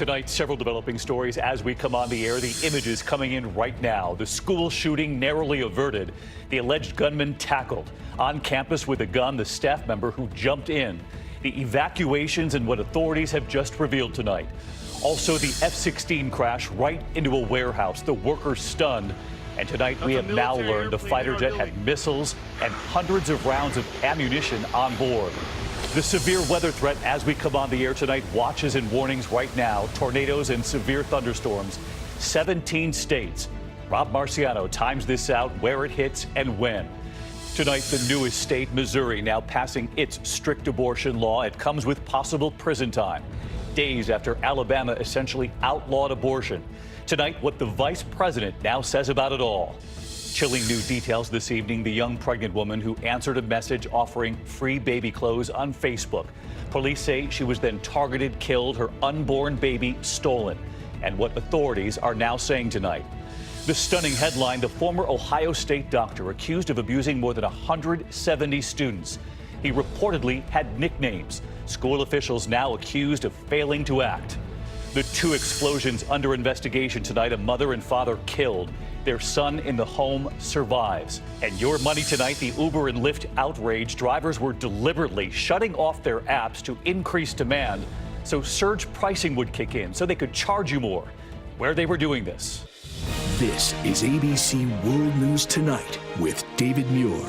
Tonight, several developing stories as we come on the air. The images coming in right now. The school shooting narrowly averted. The alleged gunman tackled. On campus with a gun, the staff member who jumped in. The evacuations and what authorities have just revealed tonight. Also, the F-16 crash right into a warehouse. The workers stunned. And tonight, we have now learned the fighter jet had missiles and hundreds of rounds of ammunition on board. The severe weather threat as we come on the air tonight, watches and warnings right now, tornadoes and severe thunderstorms, 17 states. Rob Marciano times this out, where it hits and when. Tonight, the newest state, Missouri, now passing its strict abortion law. It comes with possible prison time, days after Alabama essentially outlawed abortion. Tonight, what the vice president now says about it all. Chilling new details this evening, the young pregnant woman who answered a message offering free baby clothes on Facebook. Police say she was then targeted, killed, her unborn baby stolen. And what authorities are now saying tonight. The stunning headline, the former Ohio State doctor accused of abusing more than 170 students. He reportedly had nicknames. School officials now accused of failing to act. The two explosions under investigation tonight, a mother and father killed. Their son in the home survives. And your money tonight, the Uber and Lyft outrage. Drivers were deliberately shutting off their apps to increase demand so surge pricing would kick in so they could charge you more. Where they were doing this. This is ABC World News Tonight with David Muir.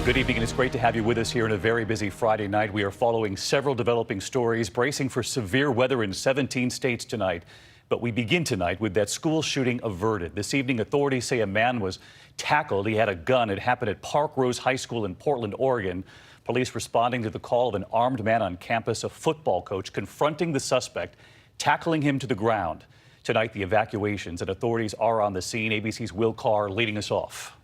Good evening, and it's great to have you with us here on a very busy Friday night. We are following several developing stories, bracing for severe weather in 17 states tonight. But we begin tonight with that school shooting averted. This evening, authorities say a man was tackled. He had a gun. It happened at Park Rose High School in Portland, Oregon. Police responding to the call of an armed man on campus, a football coach, confronting the suspect, tackling him to the ground. Tonight, the evacuations and authorities are on the scene. ABC's Will Carr leading us off.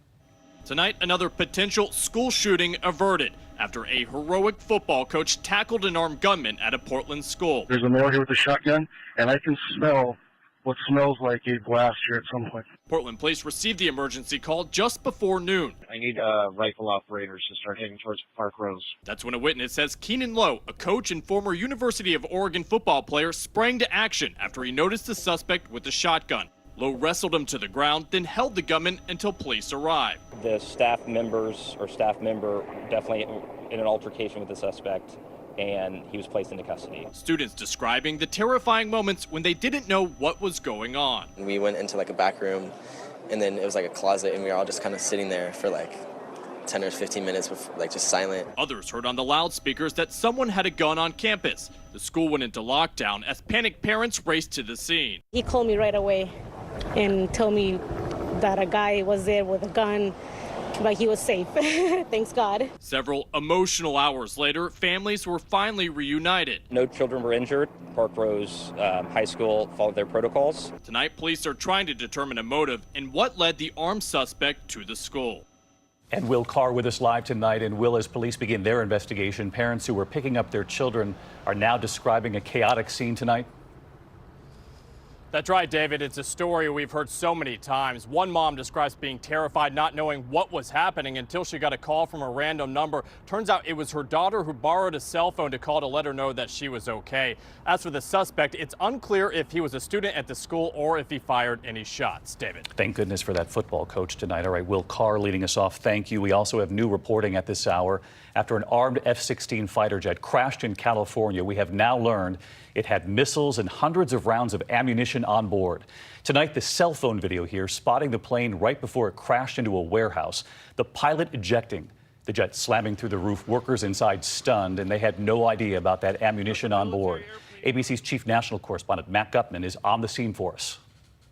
Tonight, another potential school shooting averted after a heroic football coach tackled an armed gunman at a Portland school. There's a male here with a shotgun, and I can smell what smells like a blast here at some point. Portland police received the emergency call just before noon. I need rifle operators to start heading towards Park Rose. That's when a witness says Keenan Lowe, a coach and former University of Oregon football player, sprang to action after he noticed the suspect with a shotgun. Lowe wrestled him to the ground, then held the gunman until police arrived. The staff member definitely in an altercation with the suspect, and he was placed into custody. Students describing the terrifying moments when they didn't know what was going on. We went into like a back room, and then it was like a closet, and we were all just kind of sitting there for like 10 or 15 minutes with like just silent. Others heard on the loudspeakers that someone had a gun on campus. The school went into lockdown as panicked parents raced to the scene. He called me right away and told me that a guy was there with a gun, but he was safe. Thanks God. Several emotional hours later, families were finally reunited. No children were injured. Park Rose High School followed their protocols. Tonight, police are trying to determine a motive and what led the armed suspect to the school. And Will Carr with us live tonight. And Will, as police begin their investigation, parents who were picking up their children are now describing a chaotic scene tonight. That's right, David. It's a story we've heard so many times. One mom describes being terrified, not knowing what was happening until she got a call from a random number. Turns out it was her daughter who borrowed a cell phone to call to let her know that she was okay. As for the suspect, it's unclear if he was a student at the school or if he fired any shots. David. Thank goodness for that football coach tonight. All right, Will Carr leading us off. Thank you. We also have new reporting at this hour. After an armed F-16 fighter jet crashed in California, we have now learned it had missiles and hundreds of rounds of ammunition on board. Tonight, the cell phone video here spotting the plane right before it crashed into a warehouse. The pilot ejecting, the jet slamming through the roof, workers inside stunned, and they had no idea about that ammunition on board. ABC's chief national correspondent Matt Gutman is on the scene for us.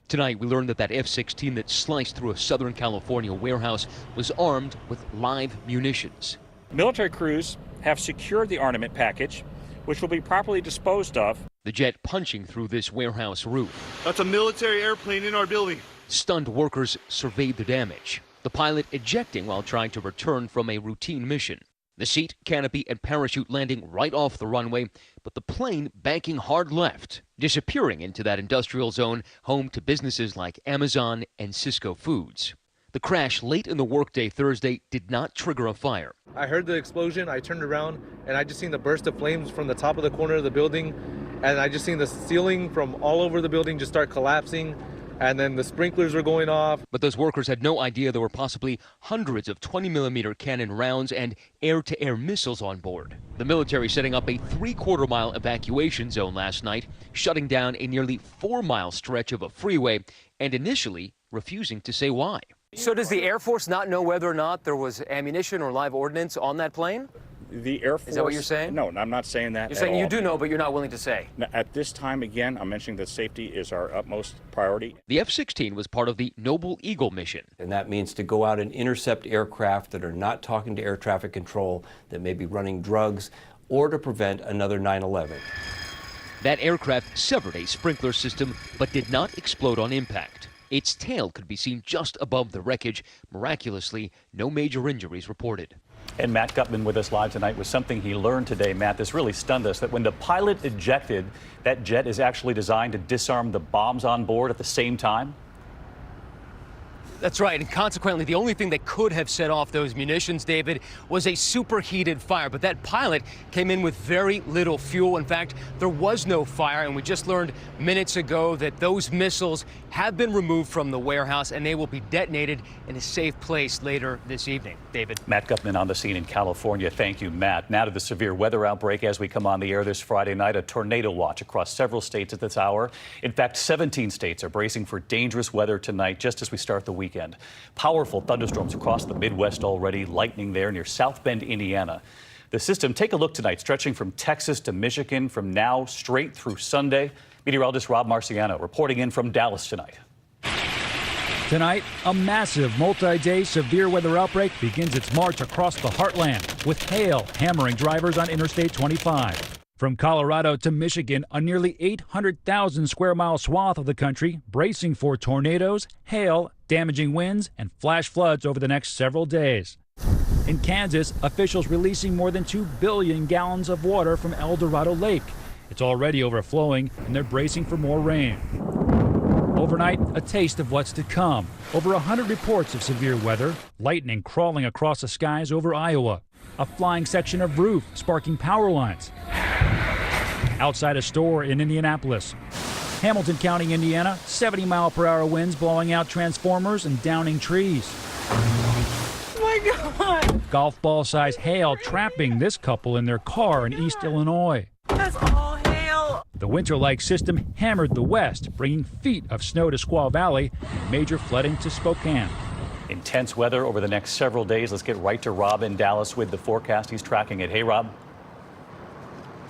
Tonight, we learned that F-16 that sliced through a Southern California warehouse was armed with live munitions. Military crews have secured the armament package, which will be properly disposed of. The jet punching through this warehouse roof. That's a military airplane in our building. Stunned workers surveyed the damage. The pilot ejecting while trying to return from a routine mission. The seat, canopy, and parachute landing right off the runway, but the plane banking hard left, disappearing into that industrial zone home to businesses like Amazon and Cisco Foods. The crash late in the workday Thursday did not trigger a fire. I heard the explosion, I turned around, and I just seen the burst of flames from the top of the corner of the building, and I just seen the ceiling from all over the building just start collapsing, and then the sprinklers were going off. But those workers had no idea there were possibly hundreds of 20-millimeter cannon rounds and air-to-air missiles on board. The military setting up a 3/4-mile evacuation zone last night, shutting down a nearly 4-mile stretch of a freeway, and initially refusing to say why. So does the Air Force not know whether or not there was ammunition or live ordnance on that plane? The Air Force... Is that what you're saying? No, I'm not saying that. You're saying you do know, but you're not willing to say. Now, at this time, again, I'm mentioning that safety is our utmost priority. The F-16 was part of the Noble Eagle mission. And that means to go out and intercept aircraft that are not talking to air traffic control, that may be running drugs, or to prevent another 9/11. That aircraft severed a sprinkler system, but did not explode on impact. Its tail could be seen just above the wreckage. Miraculously, no major injuries reported. And Matt Gutman with us live tonight with something he learned today. Matt, this really stunned us, that when the pilot ejected, that jet is actually designed to disarm the bombs on board at the same time. That's right, and consequently, the only thing that could have set off those munitions, David, was a superheated fire. But that pilot came in with very little fuel. In fact, there was no fire, and we just learned minutes ago that those missiles have been removed from the warehouse, and they will be detonated in a safe place later this evening. David. Matt Gutman on the scene in California. Thank you, Matt. Now to the severe weather outbreak as we come on the air this Friday night. A tornado watch across several states at this hour. In fact, 17 states are bracing for dangerous weather tonight just as we start the weekend. Powerful thunderstorms across the Midwest already, lightning there near South Bend, Indiana. The system, take a look tonight, stretching from Texas to Michigan from now straight through Sunday. Meteorologist Rob Marciano reporting in from Dallas tonight. Tonight, a massive multi-day severe weather outbreak begins its march across the heartland with hail hammering drivers on Interstate 25. From Colorado to Michigan, a nearly 800,000 square mile swath of the country bracing for tornadoes, hail, damaging winds, and flash floods over the next several days. In Kansas, officials releasing more than 2 billion gallons of water from El Dorado Lake. It's already overflowing, and they're bracing for more rain. Overnight, a taste of what's to come. Over 100 reports of severe weather, lightning crawling across the skies over Iowa, a flying section of roof sparking power lines. Outside a store in Indianapolis. Hamilton County, Indiana, 70-mile-per-hour winds blowing out transformers and downing trees. Oh my God! Golf ball-size hail trapping this couple in their car in East Illinois. That's all hail! The winter-like system hammered the west, bringing feet of snow to Squaw Valley and major flooding to Spokane. Intense weather over the next several days. Let's get right to Rob in Dallas with the forecast. He's tracking it. Hey, Rob.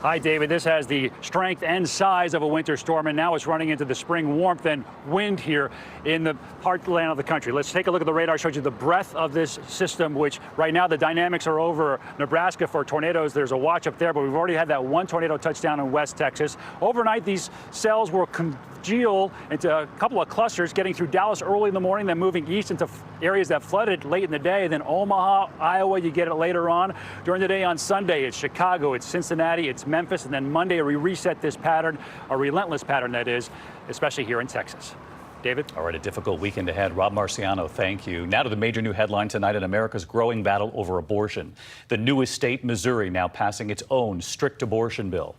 Hi, David. This has the strength and size of a winter storm, and now it's running into the spring warmth and wind here in the heartland of the country. Let's take a look at the radar. Shows you the breadth of this system, which right now the dynamics are over Nebraska for tornadoes. There's a watch up there, but we've already had that one tornado touchdown in West Texas. Overnight, these cells will congeal into a couple of clusters, getting through Dallas early in the morning, then moving east into areas that flooded late in the day. Then Omaha, Iowa, you get it later on. During the day on Sunday, it's Chicago, it's Cincinnati, it's Memphis, and then Monday we reset this pattern, a relentless pattern that is, especially here in Texas. David? All right, a difficult weekend ahead. Rob Marciano, thank you. Now to the major new headline tonight in America's growing battle over abortion. The newest state, Missouri, now passing its own strict abortion bill.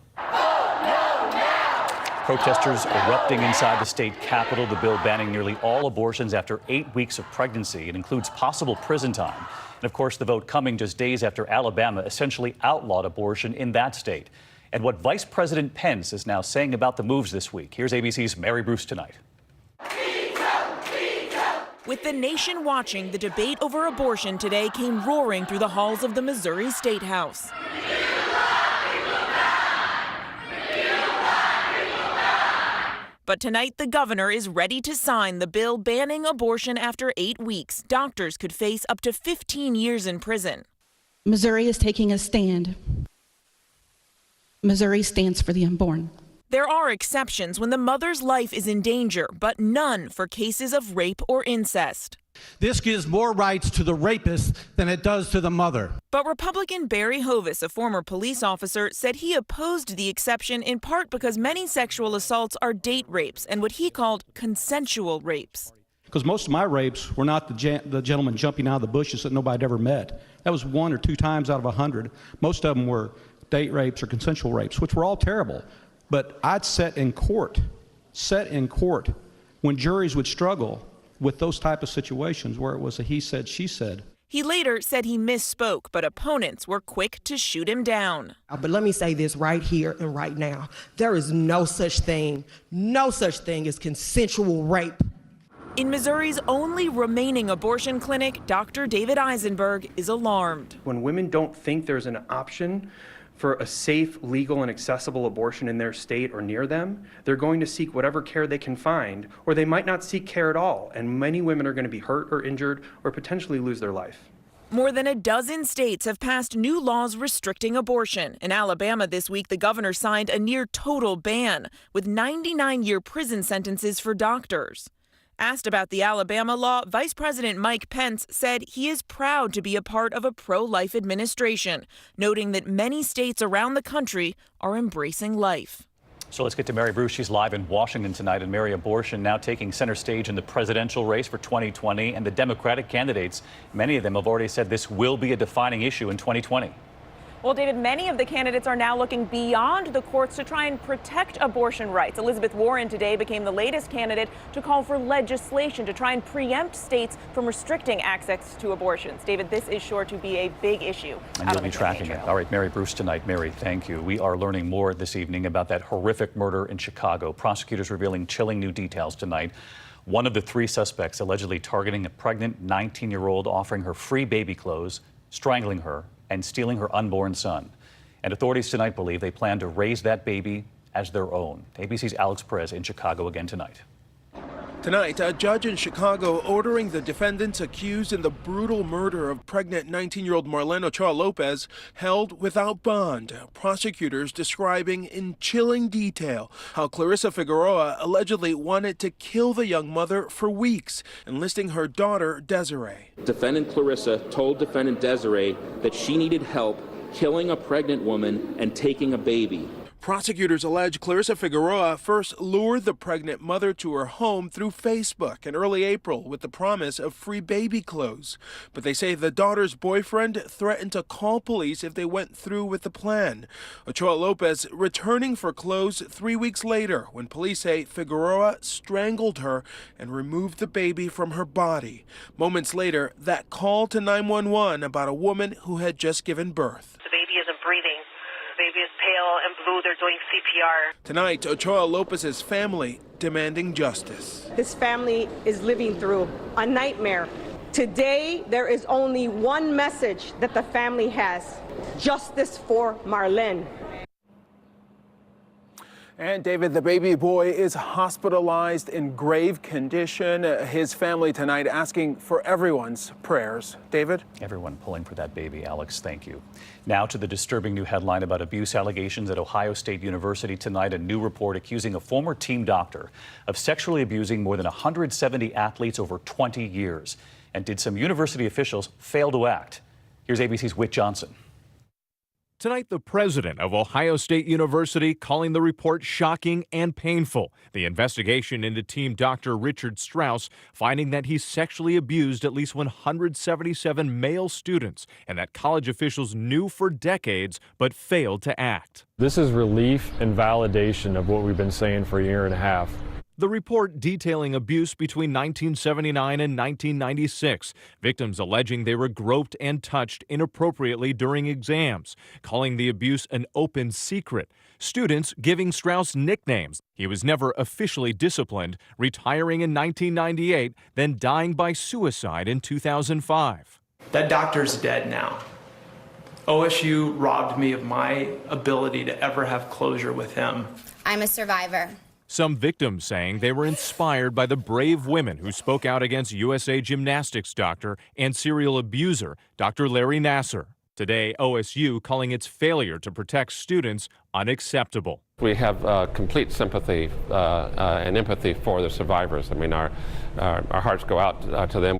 Protesters erupting inside the state capitol, the bill banning nearly all abortions after 8 weeks of pregnancy. It includes possible prison time. And of course, the vote coming just days after Alabama essentially outlawed abortion in that state. And what Vice President Pence is now saying about the moves this week. Here's ABC's Mary Bruce tonight. With the nation watching, the debate over abortion today came roaring through the halls of the Missouri State House. But tonight, the governor is ready to sign the bill banning abortion after 8 weeks. Doctors could face up to 15 years in prison. Missouri is taking a stand. Missouri stands for the unborn. There are exceptions when the mother's life is in danger, but none for cases of rape or incest. This gives more rights to the rapist than it does to the mother. But Republican Barry Hovis, a former police officer, said he opposed the exception in part because many sexual assaults are date rapes and what he called consensual rapes. Because most of my rapes were not the gentleman jumping out of the bushes that nobody had ever met. That was 1 or 2 times out of 100. Most of them were date rapes or consensual rapes, which were all terrible. But I'd sat in court when juries would struggle with those type of situations where it was a he said, she said. He later said he misspoke, but opponents were quick to shoot him down. But let me say this right here and right now. There is no such thing as consensual rape. In Missouri's only remaining abortion clinic, Dr. David Eisenberg is alarmed. When women don't think there's an option for a safe, legal, and accessible abortion in their state or near them, they're going to seek whatever care they can find, or they might not seek care at all, and many women are going to be hurt or injured or potentially lose their life. More than a dozen states have passed new laws restricting abortion. In Alabama this week, the governor signed a near total ban, with 99-year prison sentences for doctors. Asked about the Alabama law, Vice President Mike Pence said he is proud to be a part of a pro-life administration, noting that many states around the country are embracing life. So let's get to Mary Bruce. She's live in Washington tonight. And Mary, abortion now taking center stage in the presidential race for 2020. And the Democratic candidates, many of them have already said this will be a defining issue in 2020. Well, David, many of the candidates are now looking beyond the courts to try and protect abortion rights. Elizabeth Warren today became the latest candidate to call for legislation to try and preempt states from restricting access to abortions. David, this is sure to be a big issue. And you'll be tracking it. All right, Mary Bruce tonight. Mary, thank you. We are learning more this evening about that horrific murder in Chicago. Prosecutors revealing chilling new details tonight. One of the three suspects allegedly targeting a pregnant 19-year-old, offering her free baby clothes, strangling her, and stealing her unborn son. And authorities tonight believe they plan to raise that baby as their own. ABC's Alex Perez in Chicago again tonight. Tonight, a judge in Chicago ordering the defendants accused in the brutal murder of pregnant 19-year-old Marlene Ochoa Lopez held without bond. Prosecutors describing in chilling detail how Clarissa Figueroa allegedly wanted to kill the young mother for weeks, enlisting her daughter, Desiree. Defendant Clarissa told defendant Desiree that she needed help killing a pregnant woman and taking a baby. Prosecutors allege Clarissa Figueroa first lured the pregnant mother to her home through Facebook in early April with the promise of free baby clothes. But they say the daughter's boyfriend threatened to call police if they went through with the plan. Ochoa Lopez returning for clothes 3 weeks later when police say Figueroa strangled her and removed the baby from her body. Moments later, that call to 911 about a woman who had just given birth. The baby isn't breathing. The baby is pale and blue. They're doing CPR. Tonight, Ochoa Lopez's family demanding justice. His family is living through a nightmare. Today, there is only one message that the family has: justice for Marlene. And David, the baby boy is hospitalized in grave condition. His family tonight asking for everyone's prayers. David? Everyone pulling for that baby. Alex, thank you. Now to the disturbing new headline about abuse allegations at Ohio State University tonight. A new report accusing a former team doctor of sexually abusing more than 170 athletes over 20 years. And did some university officials fail to act? Here's ABC's Whit Johnson. Tonight, the president of Ohio State University calling the report shocking and painful. The investigation into team doctor Richard Strauss finding that he sexually abused at least 177 male students and that college officials knew for decades but failed to act. This is relief and validation of what we've been saying for a year and a half. The report detailing abuse between 1979 and 1996, victims alleging they were groped and touched inappropriately during exams, calling the abuse an open secret, students giving Strauss nicknames. He was never officially disciplined, retiring in 1998, then dying by suicide in 2005. That doctor's dead now. OSU robbed me of my ability to ever have closure with him. I'm a survivor. Some victims saying they were inspired by the brave women who spoke out against USA Gymnastics doctor and serial abuser, Dr. Larry Nassar. Today, OSU calling its failure to protect students unacceptable. We have complete sympathy and empathy for the survivors. I mean, our hearts go out to them.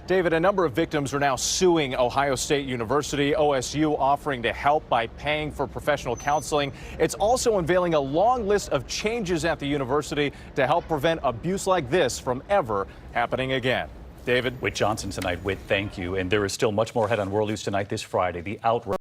David, a number of victims are now suing Ohio State University, OSU offering to help by paying for professional counseling. It's also unveiling a long list of changes at the university to help prevent abuse like this from ever happening again. David? Whit Johnson tonight. Whit, thank you. And there is still much more ahead on World News Tonight this Friday. The outrage